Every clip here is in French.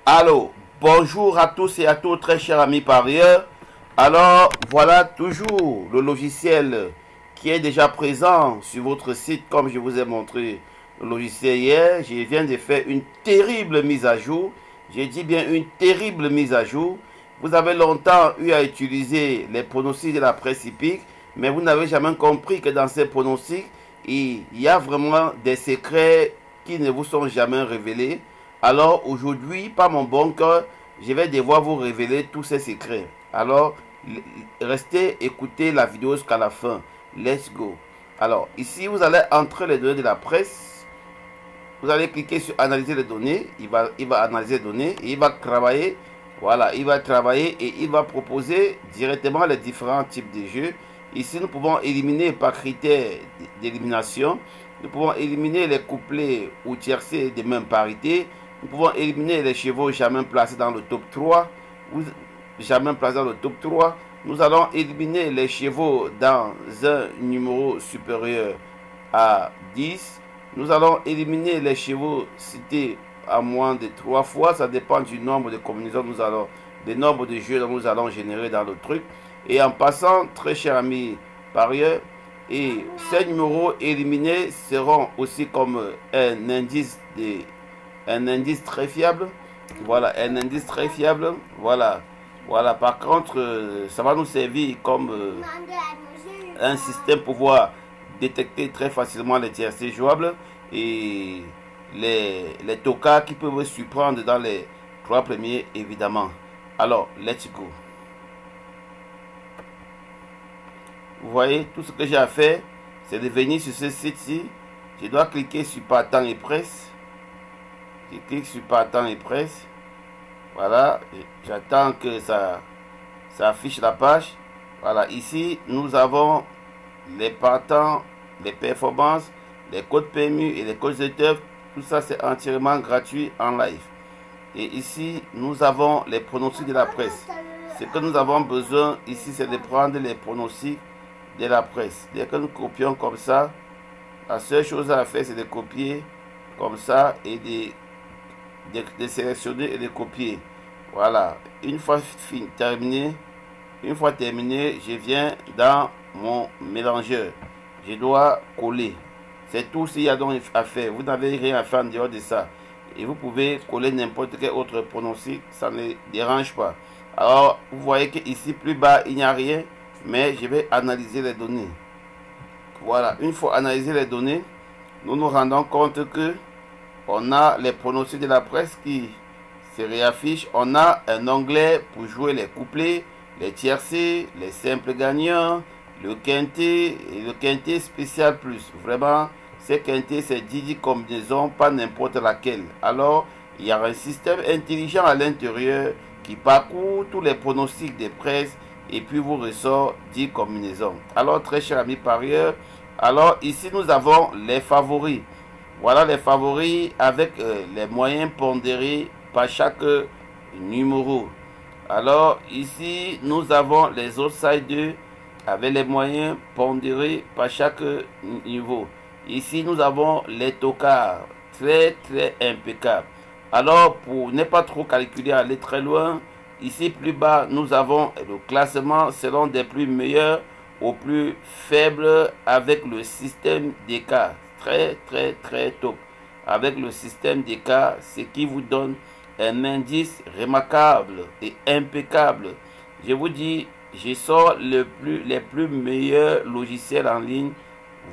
Allô, bonjour à tous et à toutes, très chers amis parieurs. Alors, voilà toujours le logiciel qui est déjà présent sur votre site, comme je vous ai montré le logiciel hier. Je viens de faire une terrible mise à jour. J'ai dit bien une terrible mise à jour. Vous avez longtemps eu à utiliser les pronostics de la presse hippique, mais vous n'avez jamais compris que dans ces pronostics, il y a vraiment des secrets qui ne vous sont jamais révélés. Alors aujourd'hui, par mon bon cœur, je vais devoir vous révéler tous ces secrets. Alors, restez, écoutez la vidéo jusqu'à la fin. Let's go. Alors, ici, vous allez entrer les données de la presse. Vous allez cliquer sur analyser les données. Il va analyser les données et il va travailler. Voilà, il va travailler et il va proposer directement les différents types de jeux. Ici, nous pouvons éliminer par critère d'élimination. Nous pouvons éliminer les couplets ou tiercés de même parité. Nous pouvons éliminer les chevaux jamais placés dans le top 3. Jamais placés dans le top 3. Nous allons éliminer les chevaux dans un numéro supérieur à 10. Nous allons éliminer les chevaux cités à moins de 3 fois. Ça dépend du nombre de combinaisons des nombres de jeux que nous allons générer dans le truc. Et en passant, très chers amis parieurs, et ces numéros éliminés seront aussi comme un indice très fiable. Voilà, un indice très fiable. Voilà. Voilà, par contre, ça va nous servir comme un système pour pouvoir détecter très facilement les tiercés jouables et les tokas qui peuvent surprendre dans les 3 premiers, évidemment. Alors, let's go. Vous voyez, tout ce que j'ai à faire, c'est de venir sur ce site-ci. Je dois cliquer sur Partant et Presse. Je clique sur Partant et Presse. Voilà, j'attends que ça affiche la page. Voilà, ici, nous avons les partants, les performances, les codes PMU et les codes ETF. Tout ça, c'est entièrement gratuit en live. Et ici, nous avons les pronostics de la presse. Ce que nous avons besoin ici, c'est de prendre les pronostics de la presse. Dès que nous copions comme ça, la seule chose à faire, c'est de copier comme ça et de sélectionner et de copier. Voilà, une fois terminé, je viens dans mon mélangeur. Je dois coller. C'est tout ce qu'il y a donc à faire. Vous n'avez rien à faire en dehors de ça. Et vous pouvez coller n'importe quel autre pronostic, ça ne dérange pas. Alors, vous voyez qu'ici, plus bas, il n'y a rien, mais je vais analyser les données. Voilà, une fois analysé les données, nous nous rendons compte que on a les pronostics de la presse qui se réaffichent. On a un onglet pour jouer les couplets, les tiercés, les simples gagnants, le quintet et le quintet spécial plus. Vraiment, ces quintets, c'est 10 combinaisons, pas n'importe laquelle. Alors, il y a un système intelligent à l'intérieur qui parcourt tous les pronostics des presses et puis vous ressort 10 combinaisons. Alors, très chers amis parieurs, alors ici, nous avons les favoris. Voilà les favoris avec les moyens pondérés par chaque numéro. Alors ici, nous avons les outsiders avec les moyens pondérés par chaque niveau. Ici, nous avons les tocards, très impeccables. Alors, pour ne pas trop calculer, aller très loin, ici plus bas, nous avons le classement selon des plus meilleurs au plus faible avec le système d'écart. Très top. Avec le système d'écart, ce qui vous donne un indice remarquable et impeccable. Je vous dis, je sors les plus meilleurs logiciels en ligne.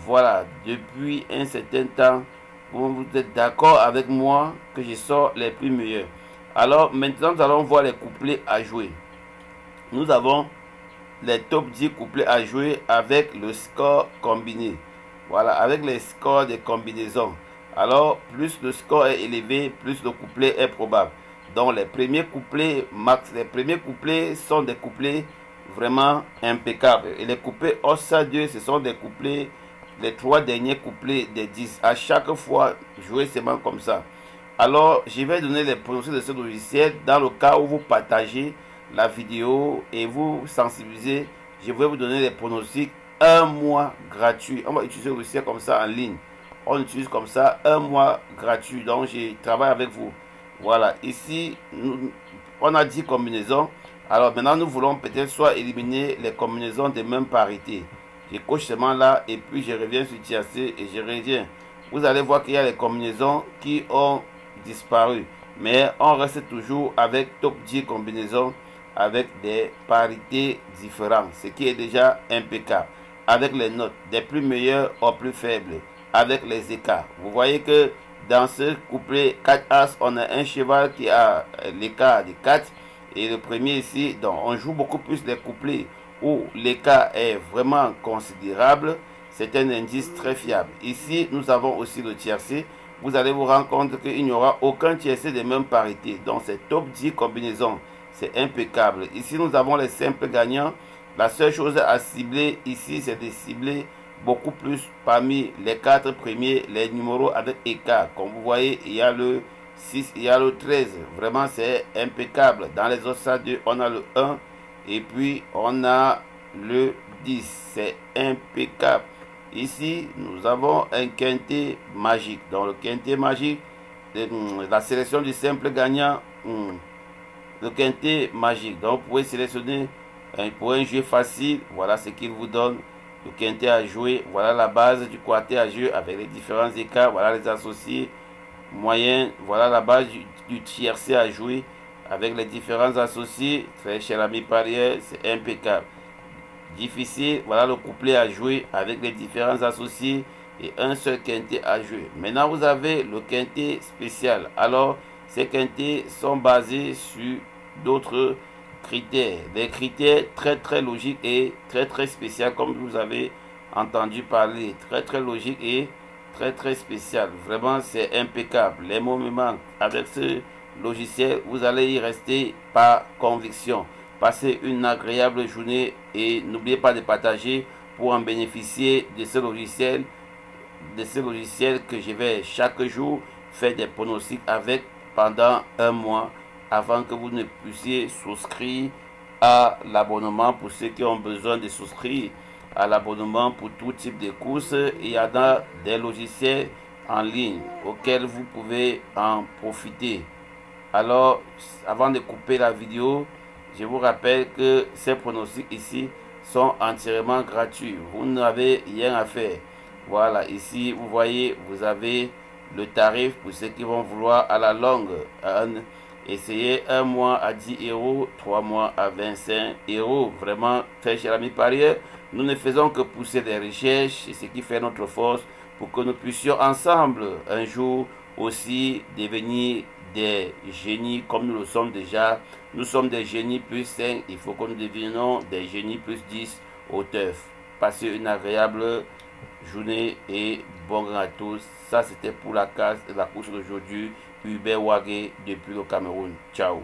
Voilà, depuis un certain temps, vous êtes d'accord avec moi que je sors les plus meilleurs. Alors maintenant, nous allons voir les couplets à jouer. Nous avons les top 10 couplets à jouer avec le score combiné. Voilà, avec les scores des combinaisons. Alors, plus le score est élevé, plus le couplet est probable. Donc, les premiers couplets sont des couplets vraiment impeccables. Et les couplets Ossa 2, ce sont des couplets, les 3 derniers couplets des 10. À chaque fois, jouez seulement comme ça. Alors, je vais donner les pronostics de ce logiciel dans le cas où vous partagez la vidéo et vous sensibilisez. Je vais vous donner les pronostics. Un mois gratuit. On va utiliser le logiciel comme ça en ligne. On utilise comme ça un mois gratuit. Donc, je travaille avec vous. Voilà, ici, on a 10 combinaisons. Alors maintenant, nous voulons peut-être soit éliminer les combinaisons de même parité. Je coche seulement là et puis je reviens sur tiercé et je reviens. Vous allez voir qu'il y a les combinaisons qui ont disparu. Mais on reste toujours avec top 10 combinaisons avec des parités différentes, ce qui est déjà impeccable. Avec les notes des plus meilleures aux plus faibles, avec les écarts. Vous voyez que dans ce couplet 4 As, on a un cheval qui a l'écart de 4. Et le premier ici, donc on joue beaucoup plus les couplets où l'écart est vraiment considérable. C'est un indice très fiable. Ici, nous avons aussi le tiercé. Vous allez vous rendre compte qu'il n'y aura aucun tiercé de même parité. Donc, c'est top 10 combinaisons. C'est impeccable. Ici, nous avons les simples gagnants. La seule chose à cibler ici, c'est de cibler beaucoup plus parmi les 4 premiers, les numéros avec écart. Comme vous voyez, il y a le 6, il y a le 13. Vraiment, c'est impeccable. Dans les autres stades, on a le 1 et puis on a le 10. C'est impeccable. Ici, nous avons un quintet magique. Dans le quintet magique, la sélection du simple gagnant, le quintet magique. Donc, vous pouvez sélectionner pour un jeu facile. Voilà ce qu'il vous donne. Le quintet à jouer. Voilà la base du quartet à jouer avec les différents écarts. Voilà les associés moyens. Voilà la base du tiercé à jouer avec les différents associés. Très cher ami parieur, c'est impeccable. Difficile, voilà le couplet à jouer avec les différents associés et un seul quintet à jouer. Maintenant, vous avez le quintet spécial. Alors, ces quintets sont basés sur d'autres critères. Des critères très logiques et très spéciaux, comme vous avez entendu parler. Très logique et très spécial. Vraiment, c'est impeccable. Les mots me manquent. Avec ce logiciel, vous allez y rester par conviction. Passez une agréable journée et n'oubliez pas de partager pour en bénéficier de ce logiciel que je vais chaque jour faire des pronostics avec pendant un mois avant que vous ne puissiez souscrire à l'abonnement. Pour ceux qui ont besoin de souscrire à l'abonnement pour tout type de courses, il y a des logiciels en ligne auxquels vous pouvez en profiter. Alors, avant de couper la vidéo, je vous rappelle que ces pronostics ici sont entièrement gratuits. Vous n'avez rien à faire. Voilà, ici, vous voyez, vous avez le tarif pour ceux qui vont vouloir à la longue. Essayez un mois à 10 €, 3 mois à 25 €. Vraiment, très cher ami parieur, nous ne faisons que pousser des recherches, c'est ce qui fait notre force pour que nous puissions ensemble un jour aussi devenir des génies comme nous le sommes déjà. Nous sommes des génies plus 5, il faut que nous devenions des génies plus 10 au teuf. Passez une agréable journée et bon grain à tous. Ça c'était pour la course d'aujourd'hui. Hubert Wagé depuis le Cameroun. Ciao.